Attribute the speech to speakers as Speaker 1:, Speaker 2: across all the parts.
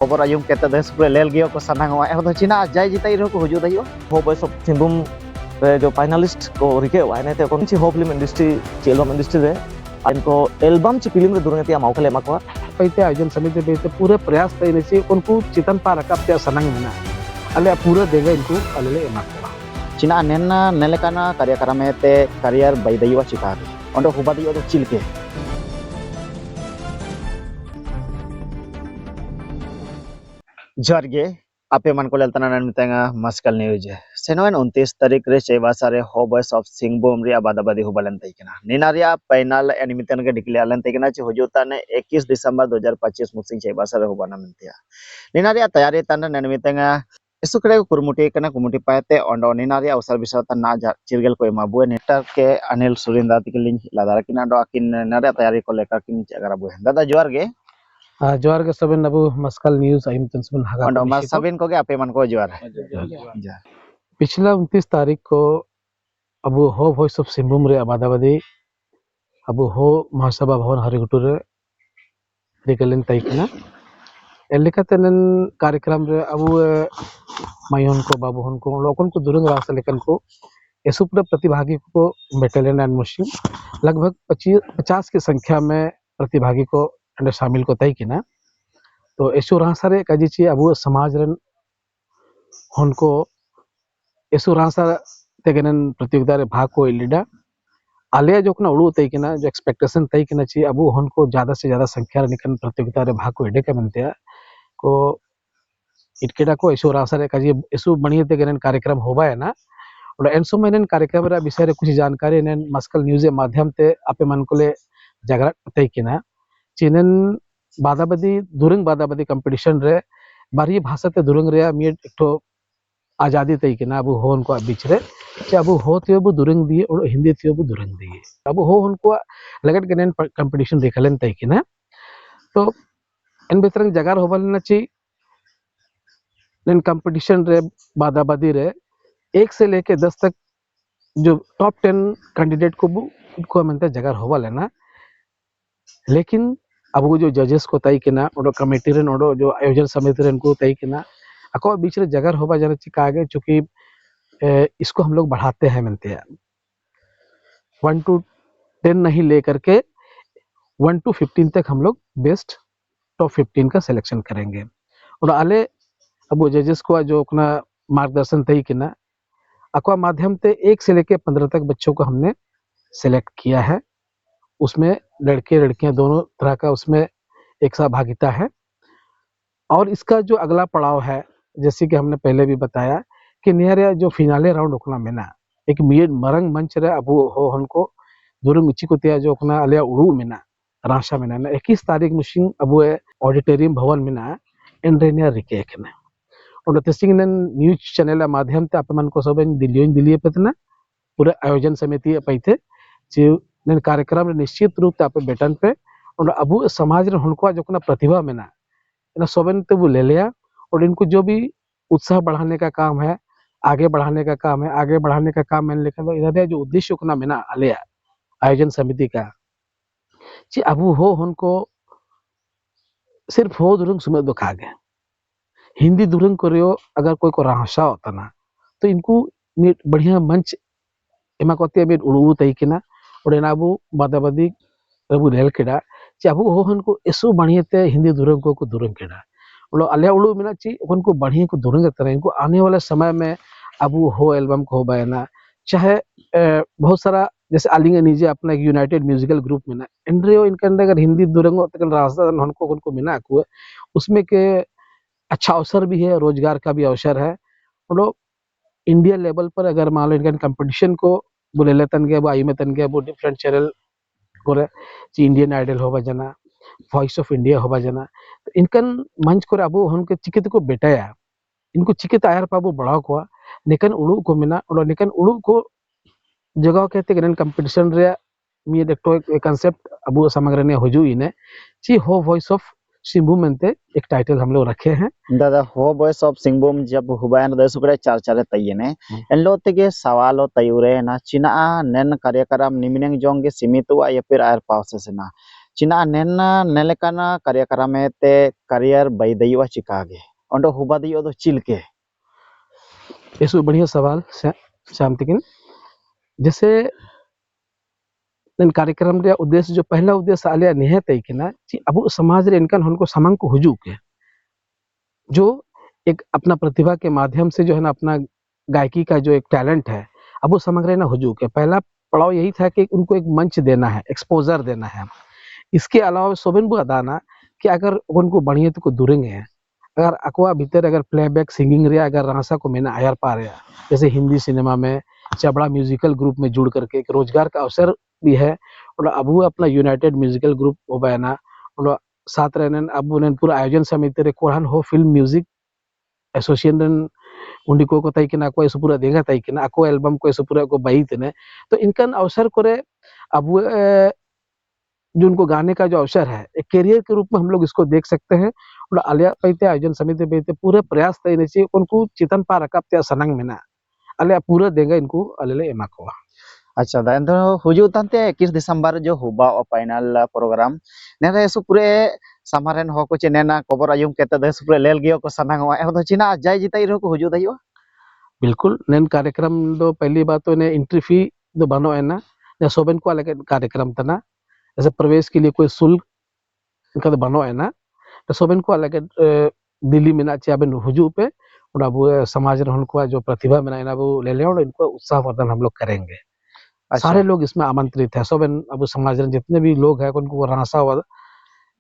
Speaker 1: खबर आयम केते देश पुरे लेल गियो को सनांगवा ए तो चिना जय जिताई रो को हुजु दइयो हो बॉयज ऑफ सिंहभूम रे जो फाइनलिस्ट को रिके वाने ते कोन ची हो फिल्म इंडस्ट्री एल्बम इंडस्ट्री रे इनको एल्बम ची फिल्म रे दुरंगति मावकले माकवा
Speaker 2: पईते आयोजन समिति पे पूरे प्रयास तयने ची उनको चितन पा रकाब ते सनांग मेना अले पूरे देगा इनको अले एमाकवा
Speaker 1: चिना नेना नेलेकाना कार्यक्रम ते करियर बैदइवा चिका ओंडो हुबादियो तो चिलके जरगे आपे मन को लेतना नमितेंगा मस्कल न्यूज सेनोन 29 तारीख रे चेवासा रे हो बॉयज ऑफ सिंहभूम रे आबादाबादी हुबलन तैकना निनारिया पैनल एनिमितन के डिक्लेयर लन तैकना च हुजुता ने 21 दिसंबर 2025 मुसिंग चेवासा रे हुबना मिनतिया निनारिया तैयारी तन नमितेंगा इसुकरे कुरमुटी कना कुमुटी पाते ओंडो निनारिया अवसर विषय तना चिरगल को एमाबु नेटर के अनिल सुरिंदा तिकलिन लादार किना दो किन निनारिया तैयारी को लेकर किन जगरा बु दादा जोर गे
Speaker 2: जोर के सबन अबु मस्कल न्यूज आइम तनसबन हागा
Speaker 1: ओंडो मा सबन को गे आपे मन को जोर
Speaker 2: पिछला 29 तारीख को अबु हो वॉइस ऑफ सिंहभूम रे आबादाबादी अबु हो महासभा भवन हरिगुटू रे रिकलिन तैकना एलिकातन कार्यक्रम रे अबु मायन को बाबू हन को लोकन को दुरंग रास लेकन को एसुप्र प्रतिभागी को बेटलियन एंड मशीन लगभग 50 की संख्या में प्रतिभागी को शामिल को तय किना तो एसु रासारे काजीची अबु समाज रन हन को एसु रासा तेगनन प्रतियोगिता रे भाग को इलिडा आले जो कना उड़ू तय किना जो एक्सपेक्टेशन तय किना ची अबु हन को ज्यादा से ज्यादा संख्या निकन प्रतियोगिता रे भाग को एडे के बनते को इटकेटा को एसु रासारे काजी एसु बढ़िया तेगनन कार्यक्रम होबा है ना और एनसो मेनन कार्यक्रम रे विषय रे कुछ जानकारी नेन मस्कल न्यूज के माध्यम ते आपे मन को ले जागरण तय किना चीनन बादाबादी कंपटीशन रे बारी भाषा ते दुरंग रे मी एकठो आजादी तय किना अबु हो उनको बीच रे che abu ho थियो bu दुरंग दिए और हिंदी थियो bu दुरंग दिए अबु हो उनको लगट के नेन कंपटीशन देखलन तय किना तो इन बेतरंग जगार होबल न ची नेन कंपटीशन रे बादाबादी रे 1 से लेके 10 तक जो टॉप 10 कैंडिडेट को मनते जगार होबल है ना लेकिन अब जो जजेस को तय किना और कमेटी रे और जो आयोजन समिति रे को तय किना अको बीच रे जगह होबा जाने चिका आगे चूंकि इसको हम लोग बढ़ाते हैं मनते हैं 1 to 10 नहीं लेकर के 1 to 15 तक हम लोग बेस्ट टॉप 15 का सिलेक्शन करेंगे और आले अब जजेस को जो अपना मार्गदर्शन तय किना अको माध्यम ते 1 से लेके 15 तक बच्चों को हमने सिलेक्ट किया है उसमें लड़के लड़कियां दोनों तरह का उसमें एक सहभागिता है और इसका जो अगला पड़ाव है जैसे कि हमने पहले भी बताया कि नियरिया जो फिनाले राउंड ओकना मेना एक मरंग मंच रे अबु हो हनको दुरंग उची को तिया जो ओकना अलिया उड़ू मेना राशा मेना 21 तारीख मुशिंग अबु ऑडिटोरियम भवन मेना एंड्रेनिया रिके कने और तेसिंग न्यूज चैनल माध्यम ते अपमन को सब दिल्ली पेतना पूरे आयोजन समिति पैथे जे कार्यक्रम निश्चित रूप से आप बेटन पे और अबु समाज रे हनको जो प्रतिभा में ना सोबन ते वो ले लिया और इनको जो भी उत्साह बढ़ाने का काम है आगे बढ़ाने का काम मैंने लिखा तो इधर जो उद्देश्य को ना मेना आलिया आयोजन समिति का जी अबु हो उनको सिर्फ हो दुरंग सुमे दो खा गए हिंदी दुरंग करियो अगर कोई को राशा होता ना तो इनको बढ़िया मंच एमा कोते में उड़ू तय किना और एनाबु बादाबादी रबु रेल केडा चे अबु हो हनको एसो बढ़िया ते हिंदी दुरंग को दुरंग केडा और अलिया उड़ू मिना ची उनको बढ़िया को दुरंग तरह इनको आने वाले समय में अबु हो एल्बम को होबा ना चाहे बहुत सारा जैसे आलिंगे निजे अपना एक यूनाइटेड म्यूजिकल ग्रुप में ना एंड्रियो इनके अंदर अगर हिंदी दुरंग तकन रास्ता उनको मिना को उसमें के अच्छा अवसर भी है रोजगार का भी अवसर है और इंडिया लेवल पर अगर मान लो इनका कंपटीशन को बोले लेतन गया आई में तन गया वो डिफरेंट चैनल करे इंडियन आइडल होबा जना वॉइस ऑफ इंडिया होबा जना तो इनकन मंच को अबो हमके चिकित को बेटाया इनको चिकित आयर पाबो बढ़ाव को निकन उड़ू को मिना और निकन उड़ू को जगह कहते कि कंपटीशन रे मी देखो एक कांसेप्ट अबो समग्र ने हुजू इने ची हो वॉइस ऑफ सिंहभूम मनते एक टाइटल हम लोग रखे हैं
Speaker 1: दादा हो वॉइस ऑफ सिंहभूम जब हुबायन दसुकड़े चार तयने एनलो तेगे सवालो तयुरे ना चिना नेन कार्यक्रम निमिनेंग जोंगे सीमित हुआ या फिर आयर पावसे से ना Cina nena nelekana karya karamete karier bay dayu chikage. Ondo huba dayu do chilke.
Speaker 2: ये बढ़िया सवाल श्याम तिकिन जैसे कार्यक्रम रे उद्देश्य जो पहला उद्देश्य आलिया निहे तई किना कि अब समाज रे इनकन हनको समंग को हुजू के जो एक अपना प्रतिभा के माध्यम से जो है ना अपना गायकी का जो एक टैलेंट है अब वो समग्र ना हुजू के पहला पड़ाव यही था कि उनको एक मंच देना है, एक्सपोजर देना है। इसके अलावा सोबिन बु अदाना कि अगर उनको बढ़िया तो को दुरेंगे हैं अगर अकवा भीतर अगर प्लेबैक सिंगिंग रे अगर रासा को मैंने आयर पा रहा जैसे हिंदी सिनेमा में चबड़ा म्यूजिकल ग्रुप में जुड़ करके एक रोजगार का अवसर भी है। और अब वो अपना यूनाइटेड म्यूजिकल ग्रुप हो बना और साथ रहने अब उन्हें पूरा आयोजन समिति रे कोरहन हो फिल्म म्यूजिक एसोसिएशन उंडी को तई किना को पूरा देगा तई किना को एल्बम को पूरा को बही तने तो इनकन अवसर करे अब जो उनको गाने का जो अवसर है एक करियर के रूप में हम लोग इसको देख सकते हैं। और आलिया पैते आयोजन समिति पैते पूरे प्रयास तय चाहिए उनको चितन पा रकब त्या सनंग में ना आलिया पूरा देगा इनको अलेले एमा को।
Speaker 1: अच्छा दा एंतो हुजू तंते 21 दिसंबर जो हुबा और फाइनल प्रोग्राम नेरे सुपुरे समारेन हो को चेनेना खबर आयुम केते दे सुपुरे लेल गियो को सनांग ए तो चिना जय जिताई रो को हुजू दयो।
Speaker 2: बिल्कुल नेन कार्यक्रम दो पहली बात तो ने एंट्री फी दो बनो है ना या सोबन को अलग कार्यक्रम तना जैसे प्रवेश के लिए कोई शुल्क इनका तो बनो है ना तो सोबन को अलग दिल्ली में ना चाबन हुजू पे और अब समाज रे उनको जो प्रतिभा में ना वो ले ले और इनको उत्साहवर्धन हम लोग करेंगे।
Speaker 1: अच्छा।
Speaker 2: सारे लोग इसमें आमंत्रित है सोबन अब समाज रे जितने भी लोग हैं उनको रासा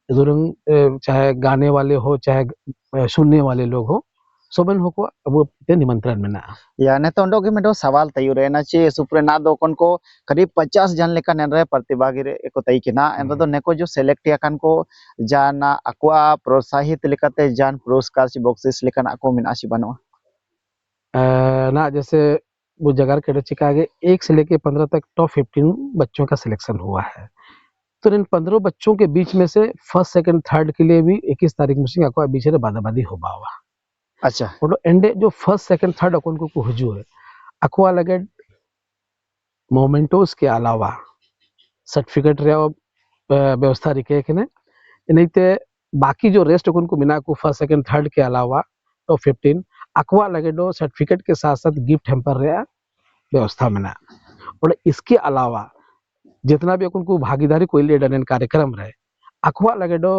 Speaker 2: चाहे गाने वाले हो चाहे सुनने वाले लोग हो सोबन हो को अब निमंत्रण में ना
Speaker 1: या ने तो ओंडो के मेडो सवाल तय रे ना चे सुपुरे ना दो कोन को करीब 50 जन लेका नेन रे प्रतिभागी रे एको तय किना एंदो तो neko जो सेलेक्ट याकन को जाना अक्वा प्रोत्साहित लेकाते जान पुरस्कार ची बॉक्सेस लेकन ako मिना सी बनो
Speaker 2: ना जैसे वो जगह के चिका के 1 से लेके 15 तक टॉप 15 बच्चों का सिलेक्शन हुआ है। तो इन 15 बच्चों के बीच में से फर्स्ट सेकंड थर्ड के लिए भी 21 तारीख में सिंह अको बीच रे बादाबादी हो बावा।
Speaker 1: अच्छा
Speaker 2: और एंडे जो फर्स्ट सेकंड थर्ड अकोन को हुजू है अक्वा लगे मोमेंटोस के अलावा सर्टिफिकेट रे व्यवस्था रिके के ने नहीं ते बाकी जो रेस्ट को मिना को फर्स्ट सेकंड थर्ड के अलावा टॉप 15 अक्वा लगे दो सर्टिफिकेट के साथ साथ गिफ्ट हैम्पर रे व्यवस्था में ना। और इसके अलावा जितना भी उनको भागीदारी कोई ले डन कार्यक्रम रहे अक्वा लगे दो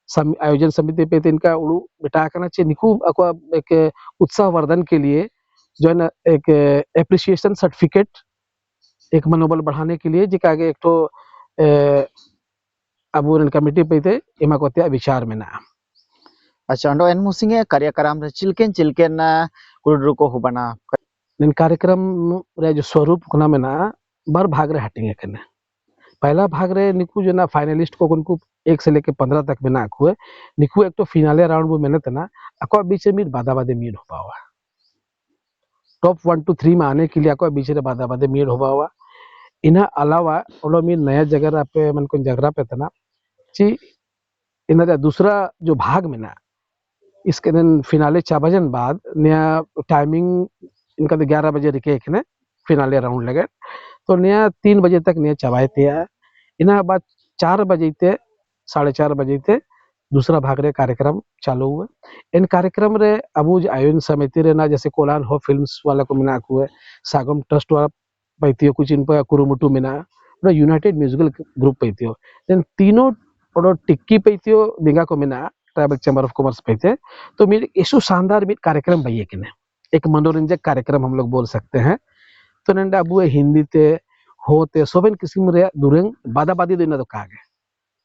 Speaker 2: आयोजन समिति पे इनका उड़ू बिटा करना चाहिए निकू अक्वा एक उत्साहवर्धन के लिए जो है ना एक एप्रिसिएशन सर्टिफिकेट एक मनोबल बढ़ाने के लिए जिका आगे एक तो अब वो कमेटी पे थे इमा को त्या विचार में ना।
Speaker 1: अच्छा ओंडो एन मुसिंगे कार्यक्रम रे चिलकेन कुडरु को हुबना
Speaker 2: इन कार्यक्रम रे जो स्वरूप कोना में ना बार भाग रे हटिंगे कने पहला भाग रे निकू जो ना फाइनलिस्ट को उनको 1 से लेके 15 तक में ना हुए निकू एक तो फिनाले राउंड वो मेहनत ना अको बीच में बादाबादे मीट हो पावा टॉप 1 to 3 में आने के लिए अको बीच रे बादाबादे मीट हो पावा। इना अलावा ओलो मी नया जगह पे मन को जगह पे तना ची इना दूसरा जो भाग में ना इसके दिन फिनाले 4 बजन बाद नया टाइमिंग इनका तो 11 बजे रिके ने फिनाले राउंड लगे तो नया 3 बजे तक नया चबाए थे इना बाद 4 बजे थे 4:30 बजे थे दूसरा भाग रे कार्यक्रम चालू हुए। इन कार्यक्रम रे अबूज आयोजन समिति रे ना जैसे कोलान हो फिल्म्स वाला को मिना हुए सागम ट्रस्ट वाला पैतियो कुछ इन पर कुरुमुटु मिना यूनाइटेड म्यूजिकल ग्रुप पैतियो देन तीनों और टिक्की पैतियो दिंगा को मिना ट्राइबल चैम्बर ऑफ कॉमर्स पैते तो मेरे इशू शानदार भी कार्यक्रम भैया कि एक मनोरंजक कार्यक्रम हम लोग बोल सकते हैं। तो नंदा अबू हिंदी ते होते सोबन किस्म रे दुरंग बादाबादी देना तो कहा गया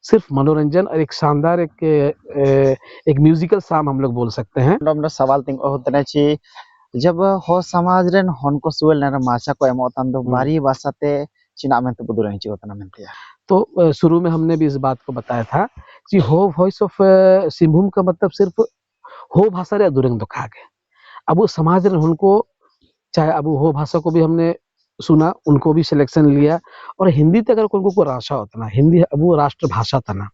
Speaker 2: सिर्फ मनोरंजन और एक शानदार एक म्यूजिकल साम हम लोग बोल सकते हैं।
Speaker 1: ओंडो सवाल तिंग होतने ची जब हो समाज रेन हन को सुवेल ना माछा को एमोतन दो बारी भाषाते चिना में तो बुदुरंग ची होतना मेनते
Speaker 2: तो शुरू में हमने भी इस बात को बताया था कि हो वॉइस ऑफ सिंहभूम का मतलब सिर्फ हो भाषा रे दुरंग तो कहा गया अब वो समाज रे उनको चाहे अब हो भाषा को भी हमने सुना उनको भी सिलेक्शन लिया और हिंदी तक अगर उनको कोई राशा होता ना हिंदी अब वो राष्ट्र भाषा था ना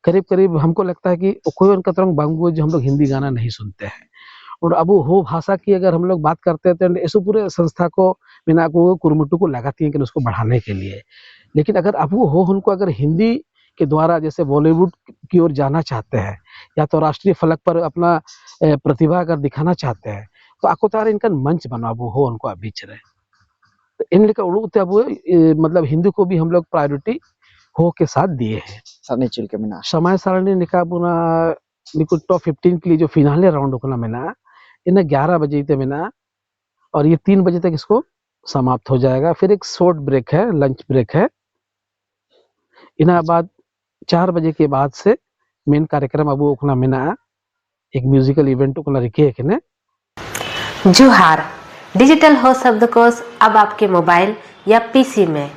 Speaker 2: करीब करीब हमको लगता है कि कोई उनका तरंग बांगू जो हम लोग हिंदी गाना नहीं सुनते हैं। और अब हो भाषा की अगर हम लोग बात करते हैं तो ऐसे पूरे संस्था को बिना को कुरुमुटु को लगाती है कि उसको बढ़ाने के लिए लेकिन अगर अबू हो उनको अगर हिंदी के द्वारा जैसे बॉलीवुड की ओर जाना चाहते हैं या तो राष्ट्रीय फलक पर अपना प्रतिभा अगर दिखाना चाहते हैं तो आको तार इनका मंच बना अबू हो उनको बीच रहे तो इन लेकर उड़ू ते अबू मतलब हिंदी को भी हम लोग प्रायोरिटी हो के साथ दिए हैं
Speaker 1: सारनी चिलके मिना
Speaker 2: समय सारणी निका बुना निकुल टॉप 15 के लिए जो फिनाले राउंड होना मेना इन्हें 11 बजे तक मेना और ये 3 बजे तक इसको समाप्त हो जाएगा फिर एक शॉर्ट ब्रेक है लंच ब्रेक है इना बाद 4 बजे के बाद से मेन कार्यक्रम अब उकना मेना एक म्यूजिकल इवेंट उकना रिके ने
Speaker 3: जोहार डिजिटल हो शब्दकोश अब आपके मोबाइल या पीसी में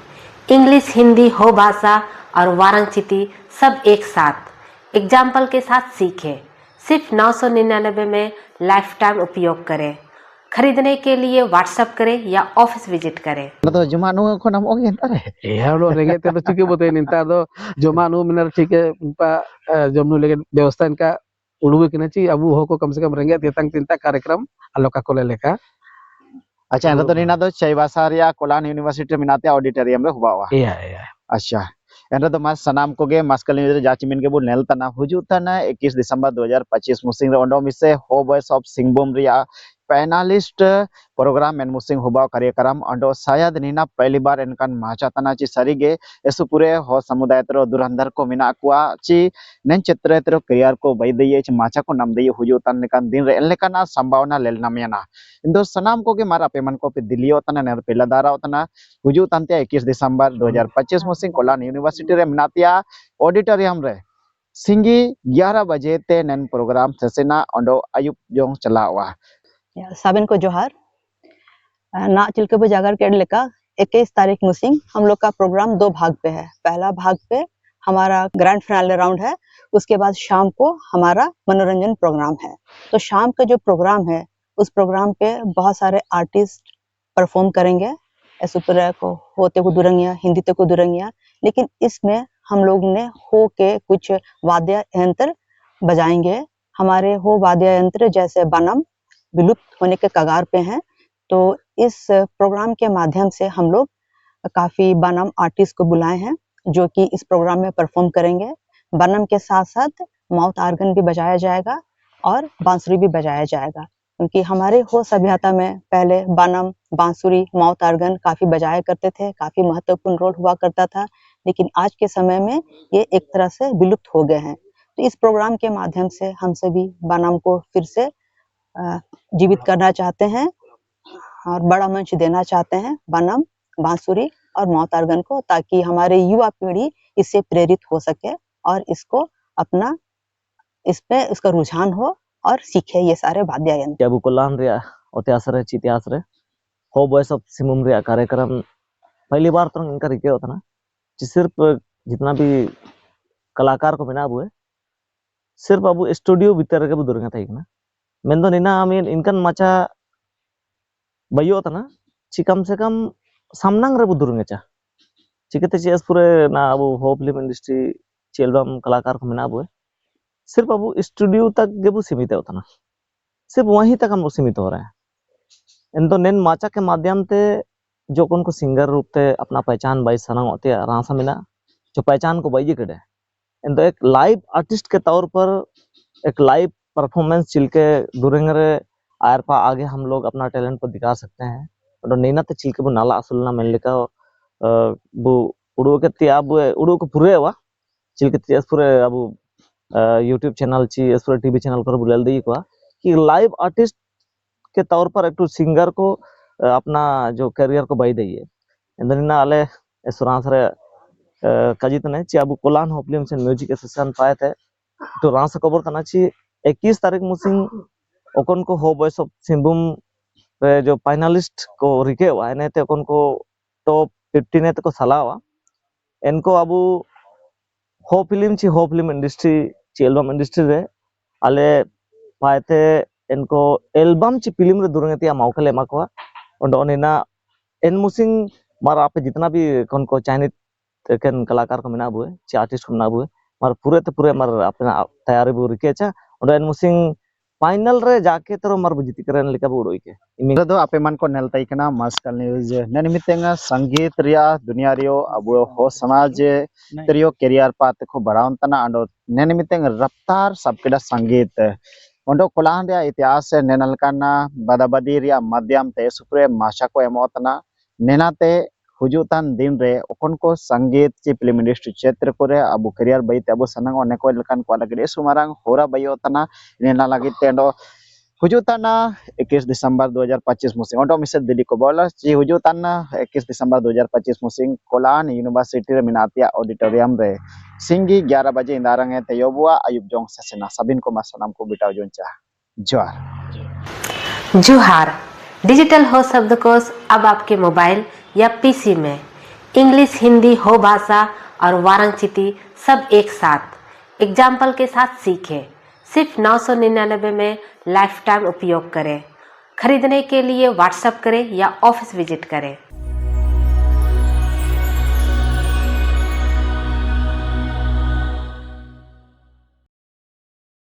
Speaker 3: इंग्लिश हिंदी हो भाषा और वाराणसी सब एक साथ एग्जाम्पल के साथ सीखें सिर्फ 999 में लाइफ टाइम उपयोग करें खरीदने के लिए व्हाट्सएप करें या ऑफिस विजिट करें
Speaker 1: तो जुमानु को नाम ओगे अंतर है
Speaker 2: यारो रेंगे ते तो चिके बोते निंता दो जमानु मिनर चिके पा जमनु लेके व्यवस्था इनका उड़ुवे के नची अब हो को कम से कम रेंगे तेतंग चिंता कार्यक्रम अलोका को लेका
Speaker 1: अच्छा एंड तो नीना दो चैबासारिया कोलान यूनिवर्सिटी मिनाते ऑडिटोरियम में हुआ हुआ
Speaker 2: या
Speaker 1: अच्छा एंड तो मास सनाम को गे मास्कल न्यूज जाचिमिन के बु नेल तना हुजु तना 21 दिसंबर 2025 मुसिंग रे ओंडो मिसे हो वॉइस ऑफ सिंगबम रिया पैनलिस्ट प्रोग्राम एन मुसिंग हुबा कार्यक्रम अंडो शायद नीना पहली बार इनकान माचा तना ची सरीगे एसु पूरे हो समुदाय तरो दुरंधर को मिना कुआ ची नेन चित्र तरो करियर को बई दइए ची माचा को नम दइए हुजु तन निकान दिन रे एलकाना संभावना लेलना मेना इंदो सनाम को के मारा पेमन को पे दिलियो तना नेर पेला दारा तना हुजु तनते 21 दिसंबर 2025 मुसिंग कोलान यूनिवर्सिटी रे मिनातिया ऑडिटोरियम रे सिंगी 11 बजे ते नेन प्रोग्राम सेसेना अंडो आयुब जोंग चलावा
Speaker 4: साबिन को जोहार ना चिलकबू जागर के लेका 21 तारीख मुसिंग हम लोग का प्रोग्राम 2 भाग पे है पहला भाग पे हमारा ग्रैंड फिनाले राउंड है उसके बाद शाम को हमारा मनोरंजन प्रोग्राम है तो शाम का जो प्रोग्राम है उस प्रोग्राम पे बहुत सारे आर्टिस्ट परफॉर्म करेंगे ऐसे पूरा को होते को दुरंगिया हिंदी ते को दुरंगिया लेकिन इसमें हम लोग ने हो के कुछ वाद्य यंत्र बजाएंगे हमारे हो वाद्य यंत्र जैसे बनम विलुप्त होने के कगार पे हैं तो इस प्रोग्राम के माध्यम से हम लोग काफी बनम आर्टिस्ट को बुलाए हैं जो कि इस प्रोग्राम में परफॉर्म करेंगे बनम के साथ साथ माउथ आर्गन भी बजाया जाएगा और बांसुरी भी बजाया जाएगा क्योंकि हमारे हो सभ्यता में पहले बनम बांसुरी माउथ आर्गन काफी बजाया करते थे काफी महत्वपूर्ण रोल हुआ करता था लेकिन आज के समय में ये एक तरह से विलुप्त हो गए हैं तो इस प्रोग्राम के माध्यम से हम सभी बनम को फिर से जीवित करना चाहते हैं और बड़ा मंच देना चाहते हैं बनम बांसुरी और माउथ आर्गन को ताकि हमारे युवा पीढ़ी इससे प्रेरित हो सके और इसको अपना इस पे इसका रुझान हो और सीखे ये सारे वाद्य यंत्र
Speaker 5: अबू कोलान रे इतिहास रे इतिहास रे हो वॉइस ऑफ सिंगबम रे कार्यक्रम पहली बार तो इनका रिके होता ना सिर्फ जितना भी कलाकार को बना बुए सिर्फ अबू स्टूडियो भीतर के दुरंगा था ना मेंदो निना आमीन इनकन माचा बयो तना ची कम से कम सामनांग रे बुदुरंगा चा चिकते चेस पूरे ना अबू हो फिल्म इंडस्ट्री ची एल्बम कलाकार को बना बुए सिर्फ अबू स्टूडियो तक गेबू सीमित होता ना सिर्फ वहीं तक हम सीमित हो रहे हैं इन तो नेन माचा के माध्यम से जो कौन को सिंगर रूप से अपना पहचान बाई सनंग होते रासा मिला जो पहचान को बाई कड़े इन तो एक लाइव आर्टिस्ट के तौर पर एक लाइव परफॉर्मेंस चिलके दुरेंगरे आयर पा आगे हम लोग अपना टैलेंट को दिखा सकते हैं और नैना ते चिलके बु नाला असुलना मिलने का बु उड़ो के ते अब उड़ो को पूरे वा चिलके ते पूरे अब यूट्यूब चैनल ची इस पूरे टीवी चैनल पर बुलाल दी को कि लाइव आर्टिस्ट के तौर पर एक सिंगर को अपना जो करियर को बाई दी है इंदना आले सुरांस रे कजित ने ची अब कोलान हो फिल्म से म्यूजिक एसोसिएशन पाए थे तो रांस खबर तना ची 21 तारीख मुसिंग ओकन को हो वॉइस ऑफ सिंगबम रे जो फाइनलिस्ट को रिके हुआ है ने ओकन को टॉप 15 तक को सलावा इनको अब हो फिल्म इंडस्ट्री ची एल्बम इंडस्ट्री रे आले पाएते इनको एल्बम ची फिल्म रे दुरंगतिया मौका एमा को और ओनिना एन मुसिंग मार आप जितना भी कौन को चाइनीज केन कलाकार को मिना बुए ची आर्टिस्ट को मिना बुए मार पूरे ते पूरे मार अपना तैयारी बु रिके चा और एन मुसिंग फाइनल रे जाके तो मार बुझिति करन लेका बुड़ोई के इमे
Speaker 1: ᱫᱚ ᱟᱯᱮ ᱢᱟᱱ ᱠᱚ ᱱᱮᱞ ᱛᱟᱭ ᱠᱟᱱᱟ ᱢᱟᱥᱠᱟᱞ ᱱᱤᱭᱩᱡ ᱱᱮᱱ ᱢᱤᱛᱮᱝ ᱥᱚᱝᱜीत ᱨᱮᱭᱟ ᱫᱩᱱᱤᱭᱟ ᱨᱮᱭᱚ ᱟᱵᱚ ᱦᱚ ᱥᱚᱢᱟज ᱛᱮᱨᱤᱭᱚ ᱠᱮᱨᱤᱭᱟर ᱯᱟᱛ ᱠᱚ ᱵᱟᱲᱟᱣᱱ ᱛᱟᱱᱟ ᱟᱸᱰᱚ ᱱᱮᱱ ᱢᱤᱛᱮᱝ ᱨᱟᱯᱛᱟर ᱥᱟᱵᱠᱮᱫᱟ ᱥᱚᱝगीत ᱚᱸᱰᱚ ᱠᱚᱞᱟᱦᱟᱱ ᱨᱮᱭᱟ ᱤᱛᱤᱦᱟᱥ ᱱᱮᱱᱟᱞ ᱠᱟᱱᱟ ᱵᱟᱫᱟᱵᱟᱫᱤ ᱨᱮᱭᱟ ᱢᱟᱫᱽᱫᱷᱚᱢ ᱛᱮ ᱥᱩᱯᱨᱮ ᱢᱟᱥᱟ ᱠᱚ ᱮᱢᱚᱛᱱᱟ ᱱᱮᱱᱟते हुजुतान दिन रे ओखन को संगीत ची फिल्म इंडस्ट्री क्षेत्र कोरे अबु करियर बईते अबु सनंग अनेक लेकान को लगे सुमारांग होरा बयोतना नेना लागित तेंडो हुजुताना 21 दिसंबर 2025 मुसिंग ओंडो मिसे दिल्ली को बोला ची हुजुताना 21 दिसंबर 2025 मुसिंग कोलान यूनिवर्सिटी रे मिनातिया ऑडिटोरियम रे सिंगी 11 बजे इंदारंग ते योबुआ अयुब जोंग ससेना सबिन को मसनाम को बिटाव जोंचा जोहार
Speaker 3: जोहार डिजिटल हो शब्दकोश अब आपके मोबाइल या पीसी में इंग्लिश हिंदी हो भाषा और वारांचिती सब एक साथ एग्जाम्पल के साथ सीखें। सिर्फ 999 में लाइफ टाइम उपयोग करें। खरीदने के लिए व्हाट्सएप करें या ऑफिस विजिट करें।